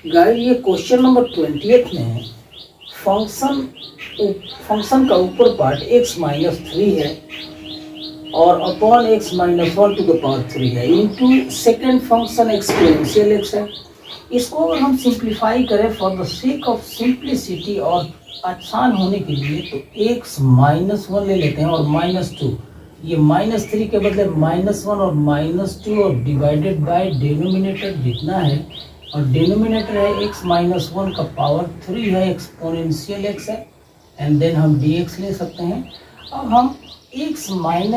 Guys ये question number 28 में function का ऊपर पार्ट x-3 है और upon x-1 to the power 3 है into second function exponential x है। इसको अगर हम सिंप्लीफाई करें for the sake of simplicity और आसान होने के लिए तो x-1 ले लेते हैं और -2, ये -3 के बदले -1 और -2 और डिवाइडेड बाय डिनोमिनेटर जितना है और डिनोमिनेटर है x-1 का पावर 3 है, एक्सपोनेंशियल x है एंड देन हम dx ले सकते हैं। अब हम x-1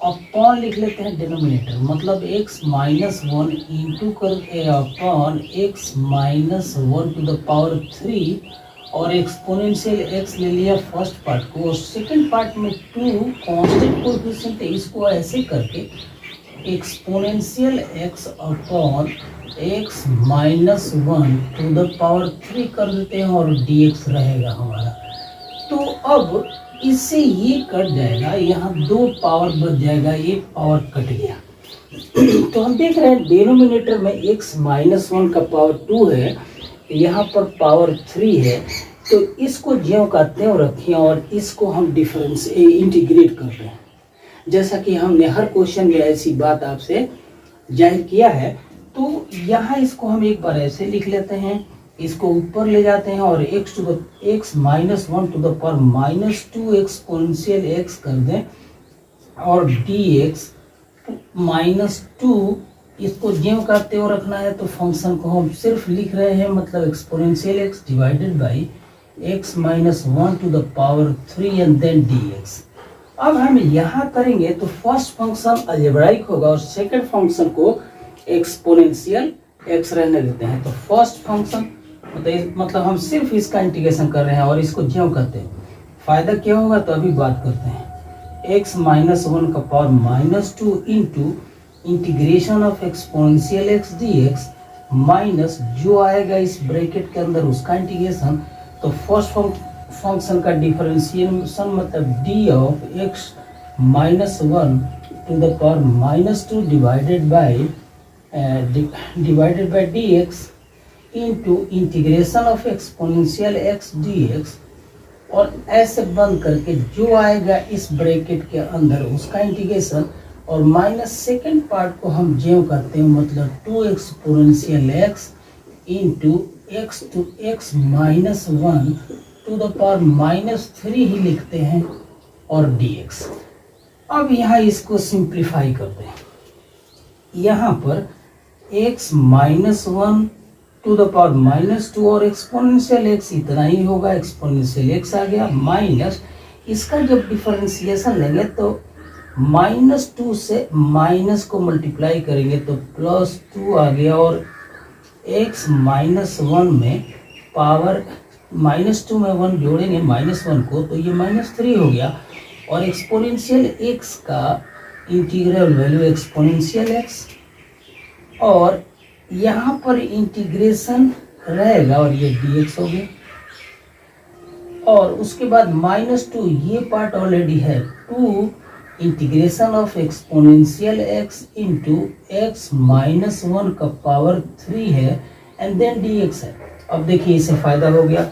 अपॉन लिख लेते हैं डिनोमिनेटर, मतलब x-1 इंटू करके upon x-1 to the power 3 और एक्सपोनेंशियल x ले लिया फर्स्ट पार्ट को और सेकंड पार्ट में 2 कांस्टेंट कोएफिशिएंट है, इसको ऐसे करके exponential x upon x-1 to the power 3 कर देते हैं और dx रहेगा हमारा। तो अब इससे ये कट जाएगा, यहाँ 2 पावर बच जाएगा, एक पावर कट गया। तो हम देख रहे हैं डिनोमिनेटर में x-1 का पावर 2 है, यहाँ पर पावर 3 है, तो इसको ज्यों का त्यों रखें और इसको हम डिफरेंस इंटीग्रेट कर रहे हैं। जैसा कि हमने हर क्वेश्चन में ऐसी बात आपसे जाहिर किया है, तो यहाँ इसको हम एक बार ऐसे लिख लेते हैं, इसको ऊपर ले जाते हैं और x-1 to the power -2 exponential x कर दें और dx -2 इसको ज्यों का त्यों रखना है। तो फंक्शन को हम सिर्फ लिख रहे हैं, मतलब exponential x divided by x-1 to the power 3 and then dx। अब हम यहाँ करेंगे तो फर्स्ट फंक्शन अलजेब्राइक होगा और सेकंड फंक्शन को एक्सपोनेंशियल x रहने देते हैं। तो फर्स्ट फंक्शन मतलब हम सिर्फ इसका इंटीग्रेशन कर रहे हैं और इसको ज्यों करते हैं, फायदा क्या होगा तो अभी बात करते हैं। x-1 का power -2 into integration of exponential x dx minus जो आएगा इस ब्रैकेट के अंदर उसका इंटीग्रेशन। तो फर्स्ट फंक्शन का डिफरेंशिएशन मतलब d of x-1 to the power -2 divided by dx into integration of exponential x dx और ऐसे बंद करके जो आएगा इस ब्रैकेट के अंदर उसका इंटीग्रेशन और माइनस सेकेंड पार्ट को हम ज्यों करते हैं, मतलब 2 exponential x into x-1 to the power -3 ही लिखते हैं और dx। अब यहाँ इसको सिंप्लीफाई करते हैं, यहाँ पर x-1 टू द पावर -2 और एक्सपोनेंशियल x इतना ही होगा, एक्सपोनेंशियल x आ गया माइनस इसका जब डिफरेंशिएशन लेंगे तो -2 से माइनस को मल्टीप्लाई करेंगे तो +2 आ गया और x-1 में पावर -2 में 1 जोड़ेंगे -1 को तो ये -3 हो गया और एक्सपोनेंशियल x का इंटीग्रल वैल्यू एक्सपोनेंशियल x और यहाँ पर इंटीग्रेशन रहेगा और ये dx हो गया और उसके बाद -2 ये पार्ट ऑलरेडी है, 2 integration of exponential x into x-1 का पावर 3 है एंड देन dx है। अब देखिए इससे फायदा हो गया,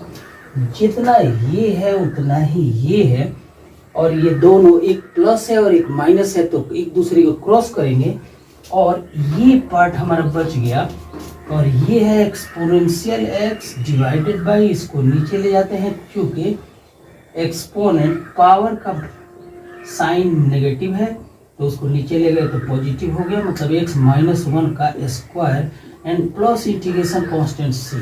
जितना ये है उतना ही ये है और ये दोनों एक प्लस है और एक माइनस है तो एक दूसरे को क्रॉस करेंगे और ये पार्ट हमारा बच गया और ये है एक्सपोनेंशियल x डिवाइडेड बाई, इसको नीचे ले जाते हैं क्योंकि एक्सपोनेंट पावर का साइन नेगेटिव है तो उसको नीचे ले गए तो पॉजिटिव हो गया, मतलब x-1 का square and plus integration constant c।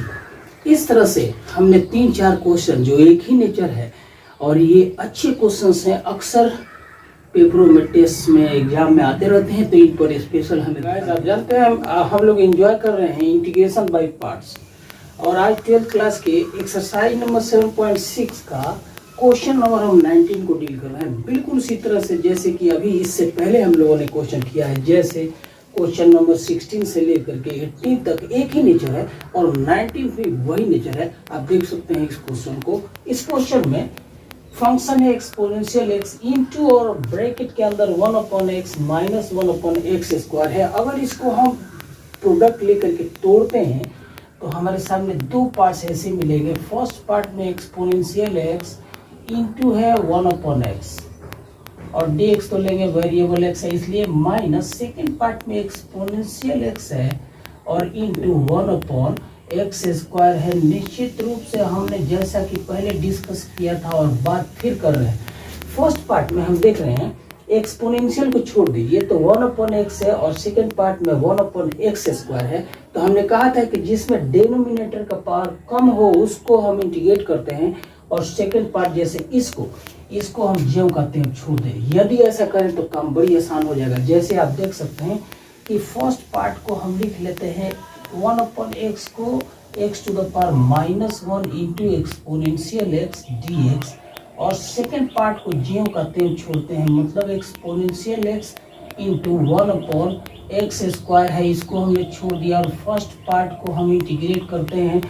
इस तरह से हमने 3-4 क्वेश्चन जो एक ही नेचर है और ये अच्छे क्वेश्चंस हैं, अक्सर पेपरों में टेस्ट में एग्जाम में आते रहते हैं, तो इन पर स्पेशल हमें आप जानते हैं हम लोग एंजॉय कर रहे हैं इंटीग्रेशन बाय पार्ट्स और आज 12th क्लास के एक्सरसाइज नंबर 7.6 का क्वेश्चन नंबर हम 19 को डील कर रहे हैं, बिल्कुल उसी तरह से जैसे कि अभी इससे पहले हम लोगों ने क्वेश्चन किया है। जैसे क्वेश्चन नंबर 16 से लेकर के 18 तक एक ही नेचर है और 19 भी वही नेचर है। आप देख सकते हैं इस क्वेश्चन को, इस क्वेश्चन में फंक्शन है एक्सपोनेंशियल x इंटू और ब्रैकेट के अंदर 1/x -1/x स्क्वायर है। अगर इसको हम प्रोडक्ट लेकर के तोड़ते हैं तो हमारे सामने दो पार्ट्स ऐसे मिलेंगे। फर्स्ट पार्ट में एक्सपोनेंशियल एक्स इंटू है 1/x और dx तो लेंगे वेरिएबल x है इसलिए माइनस सेकेंड पार्ट में एक्सपोनेंशियल x है और इंटू 1/x² है। निश्चित रूप से हमने जैसा कि पहले डिस्कस किया था और बात फिर कर रहे हैं, फर्स्ट पार्ट में हम देख रहे हैं एक्सपोनेंशियल को छोड़ दीजिए तो 1/x है और सेकेंड पार्ट में 1/x² है। तो हमने कहा था कि जिसमें डिनोमिनेटर का पावर कम हो उसको हम इंटीग्रेट करते हैं और सेकेंड पार्ट जैसे इसको हम ज्यों कहते हैं छोड़ दें। यदि ऐसा करें तो काम बड़ी आसान हो जाएगा। जैसे आप देख सकते हैं कि फर्स्ट पार्ट को हम लिख लेते हैं 1/x को x⁻⁻1 into exponential x dx और सेकेंड पार्ट को ज्यों कहते हैं छोड़ते हैं, मतलब एक्सपोनेंशियल x इंटू 1/x² है, इसको हमने छोड़ दिया और फर्स्ट पार्ट को हम इंटीग्रेट करते हैं।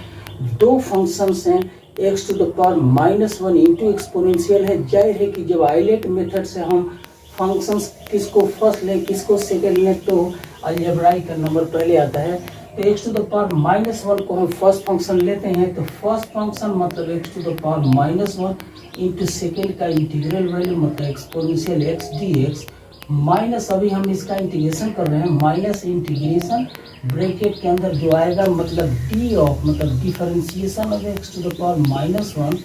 दो फंक्शंस हैं x⁻⁻1 इंटू एक्सपोनेंशियल है। जाहिर है कि जब आइलेट मेथड से हम फंक्शंस किसको फर्स्ट लें किसको सेकेंड लें तो अलजेब्राइक का नंबर पहले आता है। तो x⁻⁻1 को हम फर्स्ट फंक्शन लेते हैं तो फर्स्ट फंक्शन मतलब x⁻⁻1 इंटू सेकेंड का इंटीग्रल वैल्यू मतलब एक्सपोनेंशियल x dx माइनस, अभी हम इसका इंटीग्रेशन कर रहे हैं, माइनस इंटीग्रेशन ब्रैकेट के अंदर जो आएगा मतलब d ऑफ मतलब differentiation of x⁻⁻1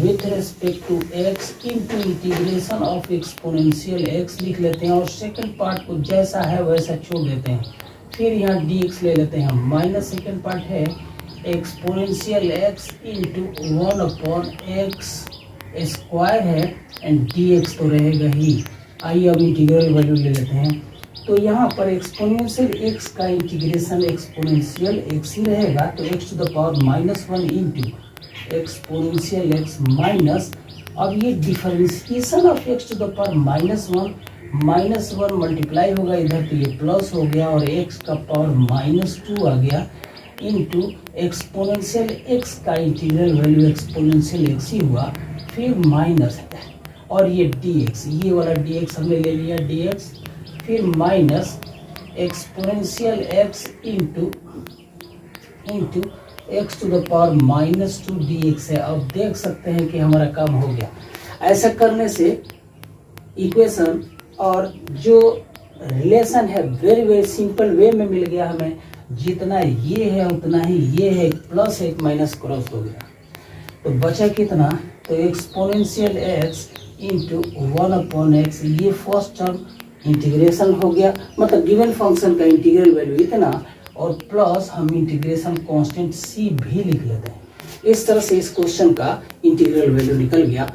with respect to x into integration of exponential x लिख लेते हैं और सेकेंड पार्ट को जैसा है वैसा छोड़ देते हैं। फिर यहाँ dx ले लेते हैं, माइनस सेकेंड पार्ट है एक्सपोनेंशियल x इंटू 1/x² है एंड dx तो रहेगा ही। आइए अब इंटीग्रल वैल्यू ले लेते हैं। तो यहाँ पर एक्सपोनेंशियल x का इंटीग्रेशन एक्सपोनेंशियल x ही रहेगा तो x⁻⁻1 into exponential x minus, अब ये डिफरेंशिएशन ऑफ x⁻⁻1 -1 मल्टीप्लाई होगा इधर तो ये प्लस हो गया और x का पावर -2 आ गया इंटू एक्सपोनेंशियल x का इंटीग्रल वैल्यू एक्सपोनेंशियल x ही हुआ, फिर माइनस और ये dx, ये वाला dx हमने ले लिया dx, फिर minus exponential x into x⁻⁻2 dx है। अब देख सकते हैं कि हमारा काम हो गया। ऐसा करने से इक्वेशन और जो रिलेशन है वेरी सिंपल वे में मिल गया हमें। जितना ये है उतना ही ये है, प्लस एक माइनस क्रॉस हो गया तो बचा कितना, तो एक्सपोनेंशियल x इंटू 1/x, ये फर्स्ट टर्म इंटीग्रेशन हो गया मतलब गिवन फंक्शन का इंटीग्रल वैल्यू इतना और प्लस हम इंटीग्रेशन कांस्टेंट c भी लिख लेते हैं। इस तरह से इस क्वेश्चन का इंटीग्रल वैल्यू निकल गया।